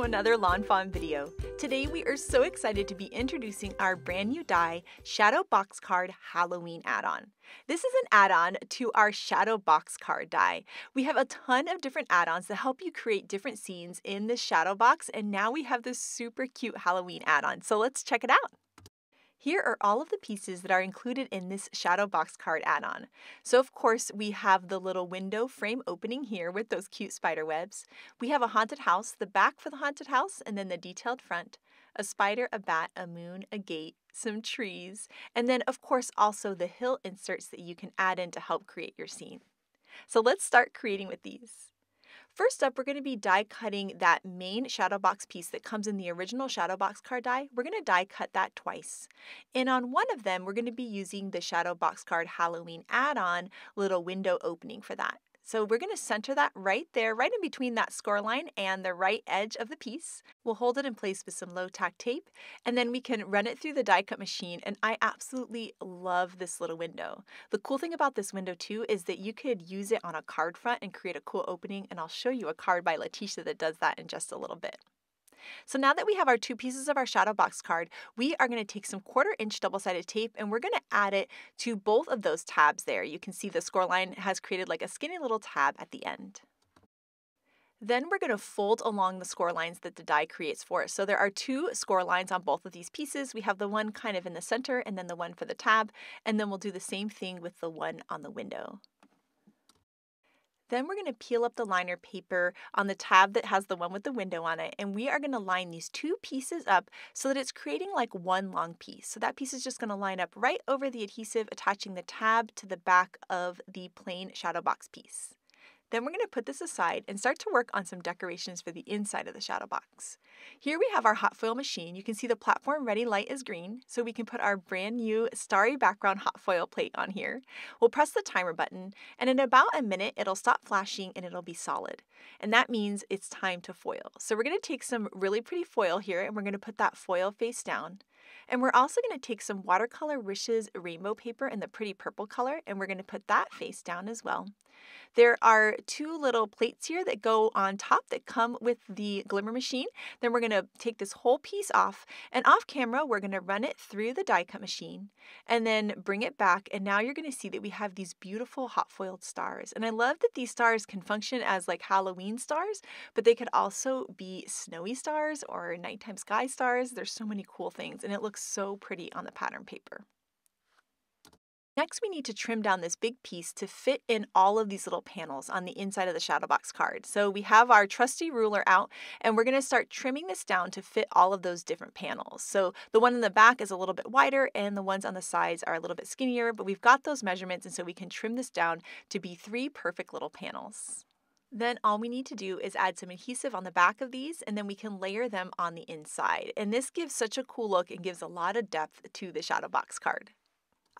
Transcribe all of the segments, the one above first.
another lawnfawn video. Today we are so excited to be introducing our brand new die, Shadow Box Card Halloween add-on. This is an add-on to our Shadow Box Card die. We have a ton of different add-ons that help you create different scenes in this shadow box, and now we have this super cute Halloween add-on, so let's check it out. Here are all of the pieces that are included in this Shadow Box Card add-on. So of course we have the little window frame opening here with those cute spider webs. We have a haunted house, the back for the haunted house, and then the detailed front, a spider, a bat, a moon, a gate, some trees, and then of course also the hill inserts that you can add in to help create your scene. So let's start creating with these. First up, we're going to be die cutting that main shadow box piece that comes in the original shadow box card die. We're going to die cut that twice. And on one of them, we're going to be using the Shadow Box Card Halloween add-on little window opening for that. So we're going to center that right there, right in between that score line and the right edge of the piece. We'll hold it in place with some low tack tape, and then we can run it through the die cut machine, and I absolutely love this little window. The cool thing about this window too is that you could use it on a card front and create a cool opening, and I'll show you a card by Letitia that does that in just a little bit. So now that we have our two pieces of our shadow box card, we are going to take some 1/4 inch double-sided tape and we're going to add it to both of those tabs there. You can see the score line has created like a skinny little tab at the end. Then we're going to fold along the score lines that the die creates for us. So there are two score lines on both of these pieces. We have the one kind of in the center and then the one for the tab, and then we'll do the same thing with the one on the window. Then we're going to peel up the liner paper on the tab that has the one with the window on it, and we are going to line these two pieces up so that it's creating like one long piece. So that piece is just going to line up right over the adhesive, attaching the tab to the back of the plain shadow box piece. Then we're going to put this aside and start to work on some decorations for the inside of the shadow box. Here we have our hot foil machine. You can see the platform ready light is green, so we can put our brand new starry background hot foil plate on here. We'll press the timer button, and in about a minute it'll stop flashing and it'll be solid. And that means it's time to foil. So we're going to take some really pretty foil here, and we're going to put that foil face down. And we're also going to take some watercolor Wishes rainbow paper in the pretty purple color, and we're going to put that face down as well. There are two little plates here that go on top that come with the glimmer machine. Then we're going to take this whole piece off, and off camera we're going to run it through the die cut machine and then bring it back, and now you're going to see that we have these beautiful hot foiled stars. And I love that these stars can function as like Halloween stars, but they could also be snowy stars or nighttime sky stars. There's so many cool things, and it looks so pretty on the pattern paper. Next, we need to trim down this big piece to fit in all of these little panels on the inside of the shadow box card. So we have our trusty ruler out, and we're going to start trimming this down to fit all of those different panels. So the one in the back is a little bit wider, and the ones on the sides are a little bit skinnier, but we've got those measurements, and so we can trim this down to be 3 perfect little panels. Then all we need to do is add some adhesive on the back of these, and then we can layer them on the inside. And this gives such a cool look and gives a lot of depth to the shadow box card.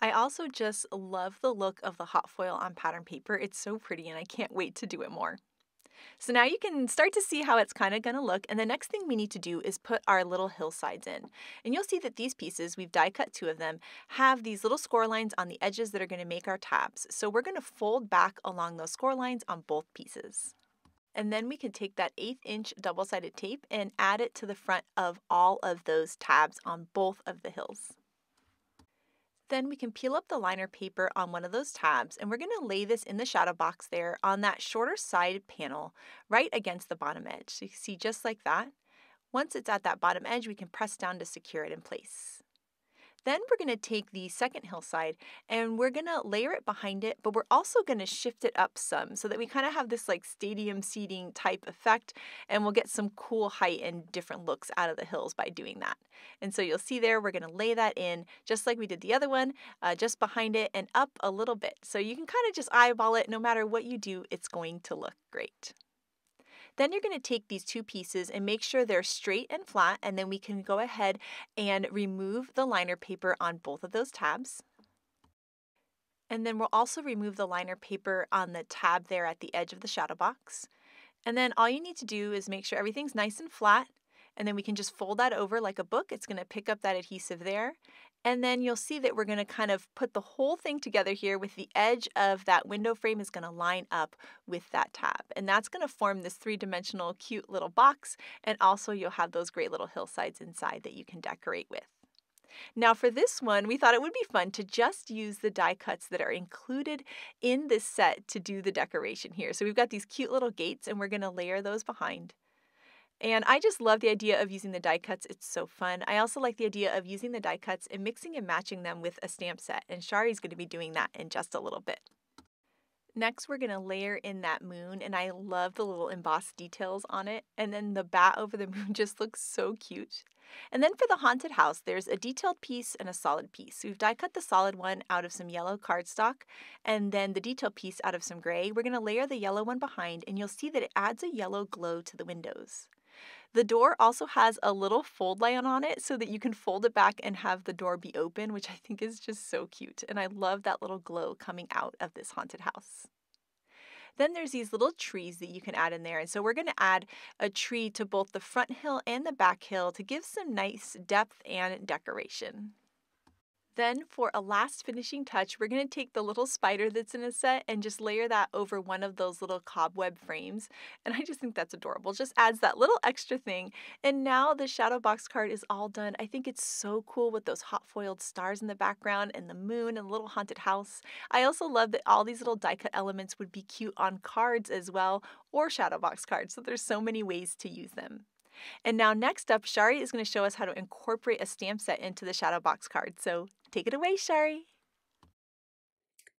I also just love the look of the hot foil on pattern paper. It's so pretty, and I can't wait to do it more. So now you can start to see how it's kind of going to look, and the next thing we need to do is put our little hillsides in. And you'll see that these pieces, we've die cut 2 of them, have these little score lines on the edges that are going to make our tabs. So we're going to fold back along those score lines on both pieces. And then we can take that 1/8 inch double-sided tape and add it to the front of all of those tabs on both of the hills. Then we can peel up the liner paper on one of those tabs, and we're going to lay this in the shadow box there on that shorter side panel right against the bottom edge. So you can see just like that. Once it's at that bottom edge, we can press down to secure it in place. Then we're going to take the second hillside and we're going to layer it behind it, but we're also going to shift it up some so that we kind of have this like stadium seating type effect, and we'll get some cool height and different looks out of the hills by doing that. And so you'll see there, we're going to lay that in just like we did the other one, just behind it and up a little bit. So you can kind of just eyeball it. No matter what you do, it's going to look great. Then you're going to take these two pieces and make sure they're straight and flat, and then we can go ahead and remove the liner paper on both of those tabs. And then we'll also remove the liner paper on the tab there at the edge of the shadow box. And then all you need to do is make sure everything's nice and flat, and then we can just fold that over like a book. It's going to pick up that adhesive there. And then you'll see that we're going to kind of put the whole thing together here with the edge of that window frame is going to line up with that tab. And that's going to form this three-dimensional cute little box. And also you'll have those great little hillsides inside that you can decorate with. Now for this one, we thought it would be fun to just use the die cuts that are included in this set to do the decoration here. So we've got these cute little gates and we're going to layer those behind. And I just love the idea of using the die cuts. It's so fun. I also like the idea of using the die cuts and mixing and matching them with a stamp set. And Shari's going to be doing that in just a little bit. Next, we're going to layer in that moon, and I love the little embossed details on it. And then the bat over the moon just looks so cute. And then for the haunted house, there's a detailed piece and a solid piece. We've die cut the solid one out of some yellow cardstock, and then the detailed piece out of some gray. We're going to layer the yellow one behind, and you'll see that it adds a yellow glow to the windows. The door also has a little fold line on it so that you can fold it back and have the door be open, which I think is just so cute. And I love that little glow coming out of this haunted house. Then there's these little trees that you can add in there. And so we're going to add a tree to both the front hill and the back hill to give some nice depth and decoration. Then for a last finishing touch, we're going to take the little spider that's in a set and just layer that over one of those little cobweb frames. And I just think that's adorable. Just adds that little extra thing. And now the shadow box card is all done. I think it's so cool with those hot foiled stars in the background and the moon and the little haunted house. I also love that all these little die cut elements would be cute on cards as well, or shadow box cards. So there's so many ways to use them. And now next up, Shari is going to show us how to incorporate a stamp set into the shadow box card. So take it away, Shari.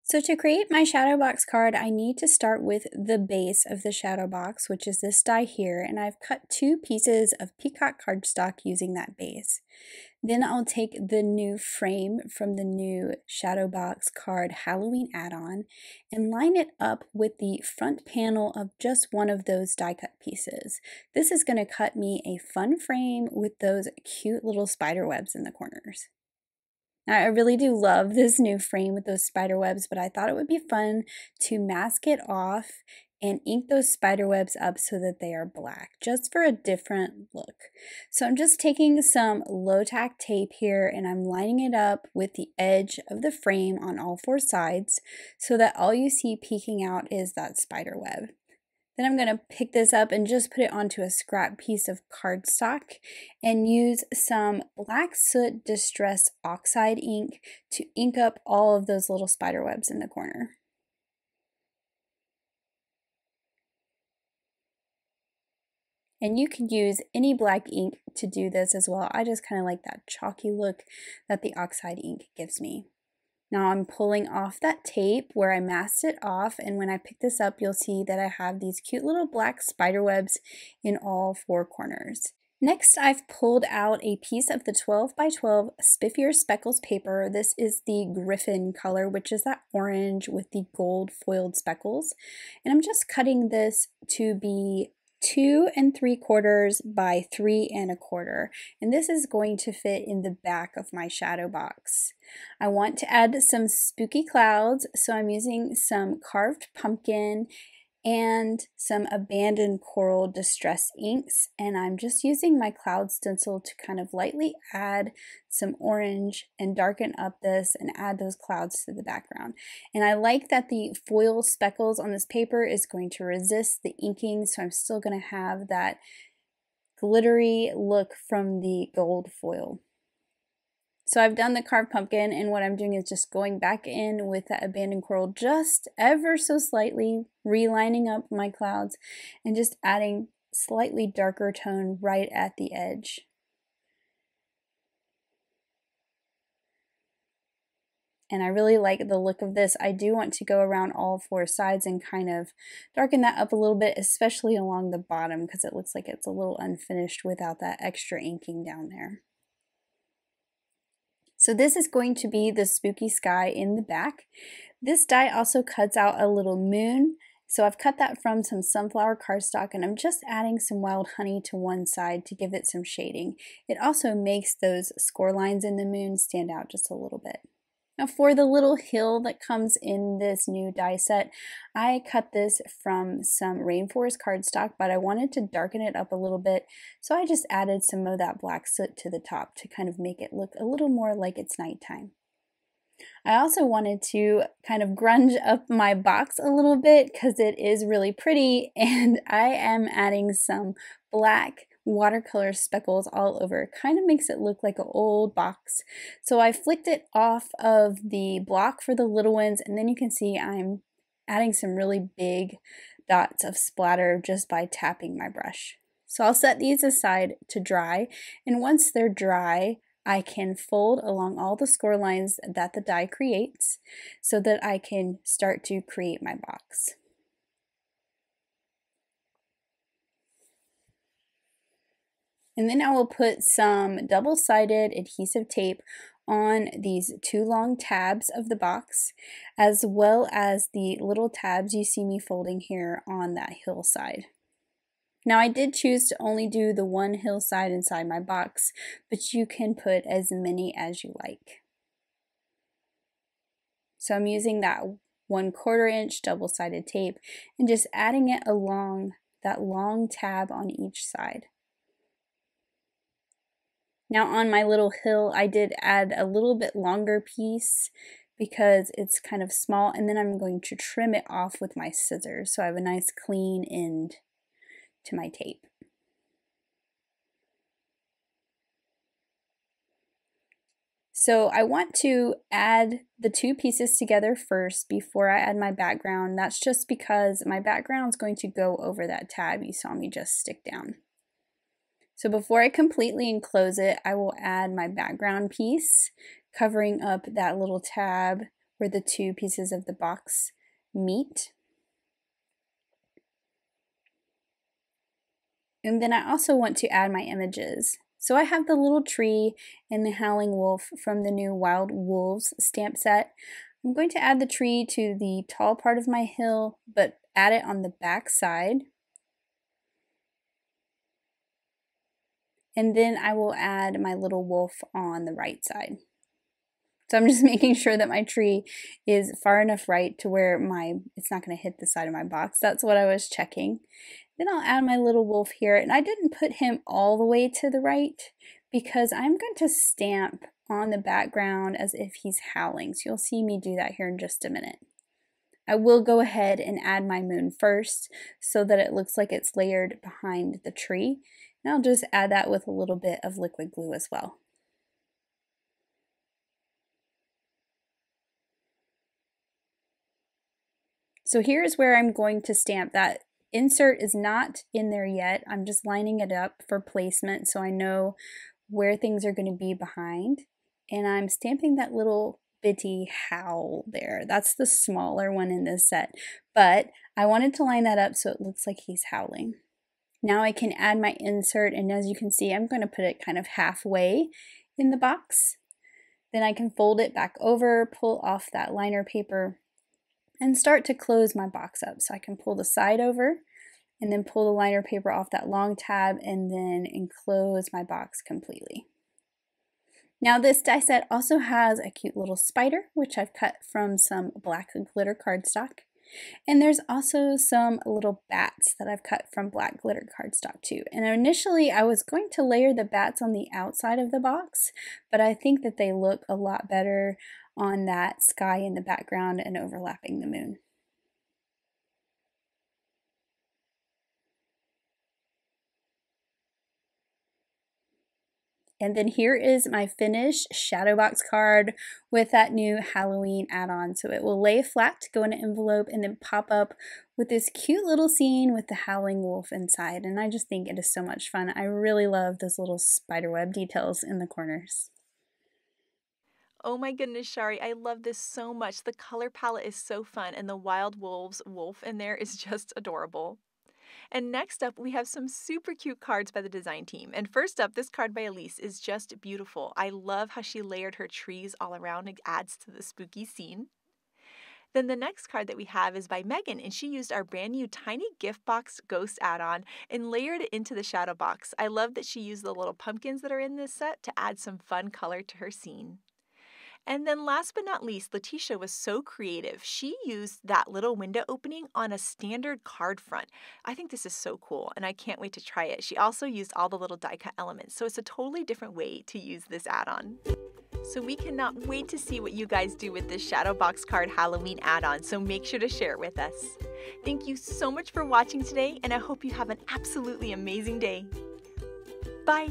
So to create my shadow box card, I need to start with the base of the shadow box, which is this die here, and I've cut 2 pieces of peacock cardstock using that base. Then I'll take the new frame from the new shadow box card Halloween add-on and line it up with the front panel of just one of those die cut pieces. This is going to cut me a fun frame with those cute little spider webs in the corners. Now, I really do love this new frame with those spider webs, but I thought it would be fun to mask it off and ink those spider webs up so that they are black, just for a different look. So I'm just taking some low tack tape here and I'm lining it up with the edge of the frame on all 4 sides so that all you see peeking out is that spider web. Then I'm going to pick this up and just put it onto a scrap piece of cardstock and use some black soot distress oxide ink to ink up all of those little spider webs in the corner. And you could use any black ink to do this as well. I just kind of like that chalky look that the oxide ink gives me. Now I'm pulling off that tape where I masked it off, and when I pick this up, you'll see that I have these cute little black spider webs in all 4 corners. Next, I've pulled out a piece of the 12 by 12 Spiffier Speckles paper. This is the Griffin color, which is that orange with the gold foiled speckles. And I'm just cutting this to be 2 3/4 by 3 1/4, and this is going to fit in the back of my shadow box. I want to add some spooky clouds, so I'm using some carved pumpkin and some abandoned coral distress inks, and I'm just using my cloud stencil to kind of lightly add some orange and darken up this and add those clouds to the background. And I like that the foil speckles on this paper is going to resist the inking, so I'm still going to have that glittery look from the gold foil. So I've done the carved pumpkin, and what I'm doing is just going back in with that abandoned coral just ever so slightly, relining up my clouds and just adding slightly darker tone right at the edge. And I really like the look of this. I do want to go around all 4 sides and kind of darken that up a little bit, especially along the bottom, because it looks like it's a little unfinished without that extra inking down there. So this is going to be the spooky sky in the back. This die also cuts out a little moon. So I've cut that from some sunflower cardstock, and I'm just adding some wild honey to one side to give it some shading. It also makes those score lines in the moon stand out just a little bit. Now for the little hill that comes in this new die set, I cut this from some rainforest cardstock, but I wanted to darken it up a little bit, so I just added some of that black soot to the top to kind of make it look a little more like it's nighttime. I also wanted to kind of grunge up my box a little bit because it is really pretty, and I am adding some black watercolor speckles all over. It kind of makes it look like an old box. So I flicked it off of the block for the little ones, and then you can see I'm adding some really big dots of splatter just by tapping my brush. So I'll set these aside to dry, and once they're dry, I can fold along all the score lines that the die creates so that I can start to create my box. And then I will put some double-sided adhesive tape on these two long tabs of the box, as well as the little tabs you see me folding here on that hillside. Now I did choose to only do the one hillside inside my box, but you can put as many as you like. So I'm using that 1/4 inch double-sided tape and just adding it along that long tab on each side. Now on my little hill, I did add a little bit longer piece because it's kind of small, and then I'm going to trim it off with my scissors so I have a nice clean end to my tape. So I want to add the two pieces together first before I add my background. That's just because my background is going to go over that tab you saw me just stick down. So before I completely enclose it, I will add my background piece, covering up that little tab where the two pieces of the box meet. And then I also want to add my images. So I have the little tree and the howling wolf from the new Wild Wolves stamp set. I'm going to add the tree to the tall part of my hill, but add it on the back side. And then I will add my little wolf on the right side. So I'm just making sure that my tree is far enough right to where it's not going to hit the side of my box. That's what I was checking. Then I'll add my little wolf here, and I didn't put him all the way to the right because I'm going to stamp on the background as if he's howling. So you'll see me do that here in just a minute. I will go ahead and add my moon first so that it looks like it's layered behind the tree. And I'll just add that with a little bit of liquid glue as well. So here's where I'm going to stamp. That insert is not in there yet. I'm just lining it up for placement so I know where things are going to be behind. And I'm stamping that little bitty howl there. That's the smaller one in this set. But I wanted to line that up so it looks like he's howling. Now I can add my insert, and as you can see, I'm going to put it kind of halfway in the box. Then I can fold it back over, pull off that liner paper, and start to close my box up. So I can pull the side over and then pull the liner paper off that long tab and then enclose my box completely. Now this die set also has a cute little spider, which I've cut from some black glitter cardstock. And there's also some little bats that I've cut from black glitter cardstock too. And initially I was going to layer the bats on the outside of the box, but I think that they look a lot better on that sky in the background and overlapping the moon. And then here is my finished shadow box card with that new Halloween add-on. So it will lay flat, go in an envelope, and then pop up with this cute little scene with the howling wolf inside. And I just think it is so much fun. I really love those little spiderweb details in the corners. Oh my goodness, Shari, I love this so much. The color palette is so fun, and the Wild Wolves wolf in there is just adorable. And next up, we have some super cute cards by the design team. And first up, this card by Elise is just beautiful. I love how she layered her trees all around. It adds to the spooky scene. Then the next card that we have is by Megan, and she used our brand new tiny gift box ghost add-on and layered it into the shadow box. I love that she used the little pumpkins that are in this set to add some fun color to her scene. And then last but not least, Letitia was so creative. She used that little window opening on a standard card front. I think this is so cool, and I can't wait to try it. She also used all the little die cut elements, so it's a totally different way to use this add-on. So we cannot wait to see what you guys do with this Shadow Box Card Halloween add-on, so make sure to share it with us. Thank you so much for watching today, and I hope you have an absolutely amazing day. Bye!